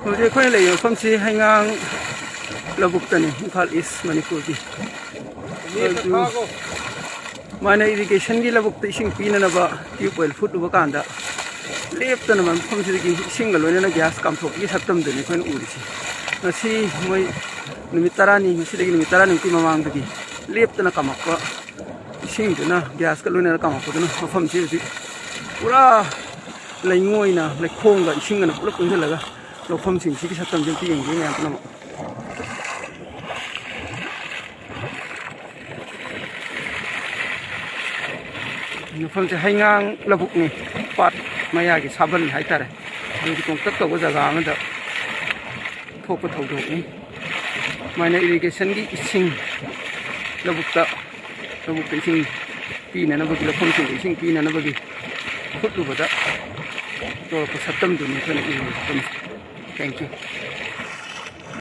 ꯍꯧꯖꯤꯛ ꯑꯩꯈꯣꯏꯅ ꯂꯩꯔꯤꯕ ꯃꯐꯝꯁꯤ ꯍꯩꯉꯥꯡ ꯂꯧꯕꯨꯛꯇꯅꯤ, ꯏꯝꯐꯥꯜ ꯏꯁ ꯃꯅꯤꯄꯨꯔꯒꯤ꯫ ꯃꯥꯅ ꯏꯔꯤꯒꯦꯁꯟꯒꯤ ꯂꯧꯕꯨꯛꯇ ꯏꯁꯤꯡ ꯄꯤꯅꯅꯕ ꯇ꯭ꯌꯨꯕꯋꯦꯜ ꯐꯨꯠꯂꯨꯕ ꯀꯥꯟꯗ ꯂꯦꯞꯇꯅ ꯃꯐꯝꯁꯤꯗꯒꯤ ꯏꯁꯤꯡꯒ ꯂꯣꯏꯅꯅ ꯒ꯭ꯌꯥꯁ ꯀꯥꯝꯊꯣꯛꯄꯒꯤ ꯁꯛꯇꯝꯗꯨꯅꯤ ꯑꯩꯈꯣꯏꯅ ꯎꯔꯤꯁꯤ꯫ ꯉꯁꯤ ꯃꯣꯏ ꯅꯨꯃꯤꯠ 10ꯅꯤ, ꯉꯁꯤꯗꯒꯤ ꯅꯨꯃꯤꯠ 10ꯅꯤꯃꯨꯛꯀꯤ ꯃꯃꯥꯡꯗꯒꯤ ꯂꯦꯞꯇꯅ ꯀꯥꯝꯃꯛꯄ ꯏꯁꯤꯡꯗꯨꯅ ꯒ꯭ꯌꯥꯁꯀ ꯂꯣꯏꯅꯅ ꯀꯥꯝꯃꯛꯄꯗꯨꯅ ꯃꯐꯝꯁꯤ ꯍꯧꯖꯤꯛ ꯄꯨꯔꯥ ꯂꯩꯉꯣꯏꯅ ꯂꯩꯈꯣꯝꯒ ꯏꯁꯤꯡꯒꯅ ꯄꯨꯂꯞ ꯄꯨꯟꯁꯤꯜꯂꯒ ꯂꯧꯐꯝꯁꯤꯡꯁꯤꯒꯤ ꯁꯛꯇꯝꯁꯤ ꯑꯝꯇ ꯌꯦꯡꯕꯤꯌꯨ ꯃꯌꯥꯝ ꯄꯨꯝꯅꯃꯛ꯫ ꯃꯐꯝꯁꯦ ꯍꯩꯉꯥꯡ ꯂꯧꯕꯨꯛꯅꯤ, ꯄꯥꯠ ꯃꯌꯥꯒꯤ ꯁꯥꯕꯜ ꯍꯥꯏꯇꯥꯔꯦ꯫ ꯑꯗꯨꯒꯤ ꯇꯣꯡꯇꯛ ꯇꯧꯕ ꯖꯒꯥ ꯑꯃꯗ ꯊꯣꯛꯄ ꯊꯧꯗꯣꯛꯅꯤ꯫ ꯃꯥꯏꯅ ꯏꯔꯤꯒꯦꯁꯟꯒꯤ ꯏꯁꯤꯡ ꯂꯧꯕꯨꯛꯇ ꯏꯁꯤꯡ ꯄꯤꯅꯅꯕꯒꯤ, ꯂꯧꯐꯝꯁꯤꯡꯗ ꯏꯁꯤꯡ ꯄꯤꯅꯅꯕꯒꯤ ꯐꯨꯠꯂꯨꯕꯗ ꯇꯧꯔꯛꯄ ꯁꯛꯇꯝꯗꯨꯅꯤ ꯑꯩꯈꯣꯏꯅ ꯏꯔꯤꯕ ꯃꯐꯝꯁꯦ꯫ Thank you.